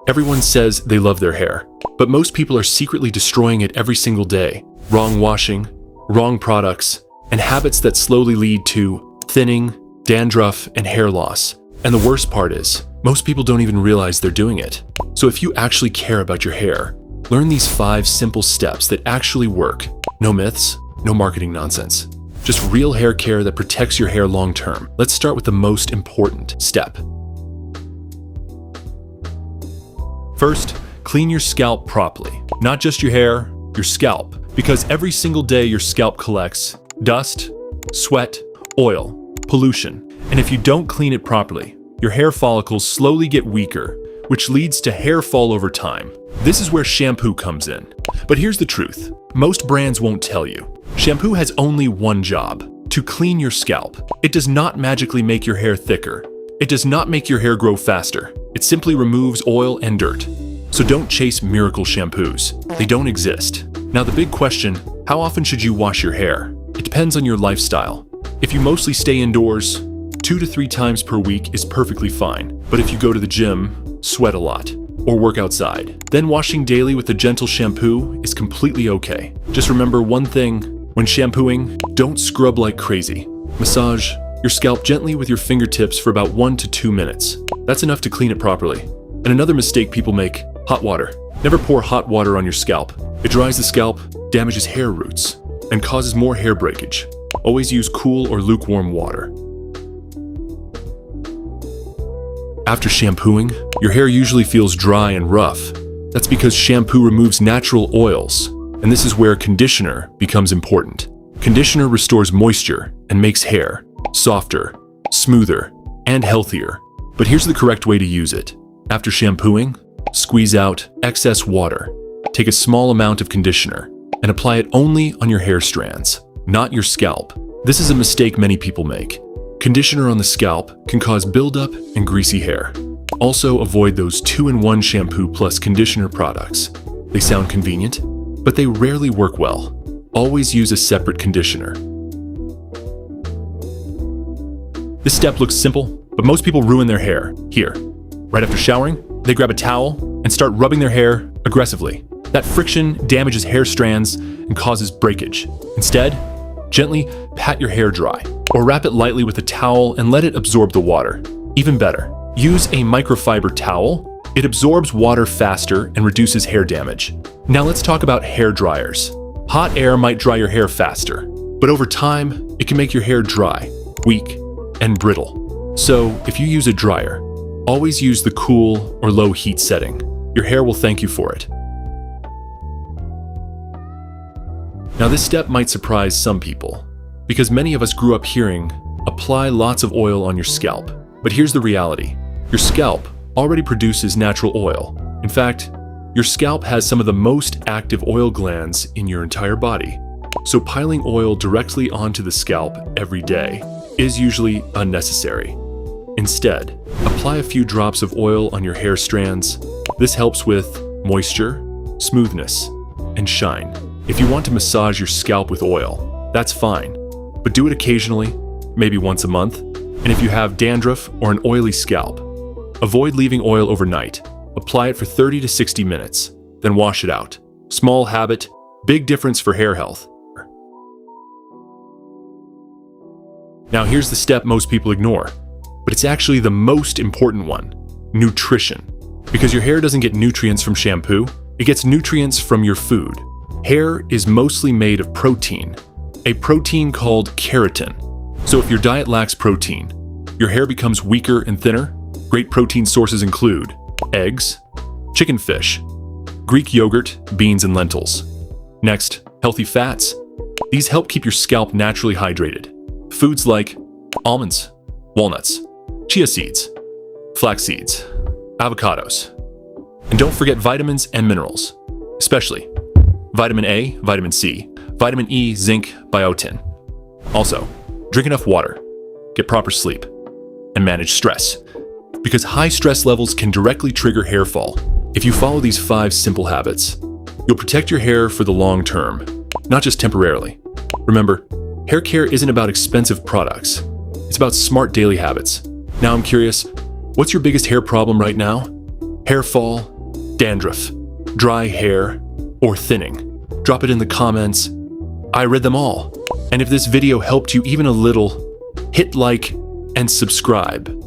Everyone says they love their hair, but most people are secretly destroying it every single day. Wrong washing, wrong products, and habits that slowly lead to thinning, dandruff, and hair loss. And the worst part is, most people don't even realize they're doing it. So if you actually care about your hair, learn these 5 simple steps that actually work. No myths, no marketing nonsense. Just real hair care that protects your hair long term. Let's start with the most important step. First, clean your scalp properly. Not just your hair, your scalp. Because every single day your scalp collects dust, sweat, oil, pollution. And if you don't clean it properly, your hair follicles slowly get weaker, which leads to hair fall over time. This is where shampoo comes in. But here's the truth. Most brands won't tell you. Shampoo has only one job: to clean your scalp. It does not magically make your hair thicker. It does not make your hair grow faster. It simply removes oil and dirt. So don't chase miracle shampoos. They don't exist. Now the big question, how often should you wash your hair? It depends on your lifestyle. If you mostly stay indoors, 2 to 3 times per week is perfectly fine. But if you go to the gym, sweat a lot, or work outside, then washing daily with a gentle shampoo is completely okay. Just remember one thing: when shampooing, don't scrub like crazy. Massage your scalp gently with your fingertips for about 1 to 2 minutes. That's enough to clean it properly. And another mistake people make: hot water. Never pour hot water on your scalp. It dries the scalp, damages hair roots, and causes more hair breakage. Always use cool or lukewarm water. After shampooing, your hair usually feels dry and rough. That's because shampoo removes natural oils, and this is where conditioner becomes important. Conditioner restores moisture and makes hair softer, smoother, and healthier. But here's the correct way to use it. After shampooing, squeeze out excess water. Take a small amount of conditioner and apply it only on your hair strands, not your scalp. This is a mistake many people make. Conditioner on the scalp can cause buildup and greasy hair. Also, avoid those 2-in-1 shampoo plus conditioner products. They sound convenient, but they rarely work well. Always use a separate conditioner. This step looks simple, but most people ruin their hair. Here, right after showering, they grab a towel and start rubbing their hair aggressively. That friction damages hair strands and causes breakage. Instead, gently pat your hair dry, or wrap it lightly with a towel and let it absorb the water. Even better, use a microfiber towel. It absorbs water faster and reduces hair damage. Now let's talk about hair dryers. Hot air might dry your hair faster, but over time, it can make your hair dry, weak, and brittle. So if you use a dryer, always use the cool or low heat setting. Your hair will thank you for it. Now this step might surprise some people, because many of us grew up hearing, apply lots of oil on your scalp. But here's the reality. Your scalp already produces natural oil. In fact, your scalp has some of the most active oil glands in your entire body. So piling oil directly onto the scalp every day is usually unnecessary. Instead, apply a few drops of oil on your hair strands. This helps with moisture, smoothness, and shine. If you want to massage your scalp with oil, that's fine, but do it occasionally, maybe once a month. And if you have dandruff or an oily scalp, avoid leaving oil overnight. Apply it for 30 to 60 minutes, then wash it out. Small habit, big difference for hair health. Now here's the step most people ignore, but it's actually the most important one: nutrition. Because your hair doesn't get nutrients from shampoo, it gets nutrients from your food. Hair is mostly made of protein, a protein called keratin. So if your diet lacks protein, your hair becomes weaker and thinner. Great protein sources include eggs, chicken fish, Greek yogurt, beans, and lentils. Next, healthy fats. These help keep your scalp naturally hydrated. Foods like almonds, walnuts, chia seeds, flax seeds, avocados. And don't forget vitamins and minerals, especially vitamin A, vitamin C, vitamin E, zinc, biotin. Also, drink enough water, get proper sleep, and manage stress. Because high stress levels can directly trigger hair fall. If you follow these 5 simple habits, you'll protect your hair for the long term, not just temporarily. Remember, hair care isn't about expensive products. It's about smart daily habits. Now I'm curious, what's your biggest hair problem right now? Hair fall, dandruff, dry hair, or thinning? Drop it in the comments. I read them all. And if this video helped you even a little, hit like and subscribe.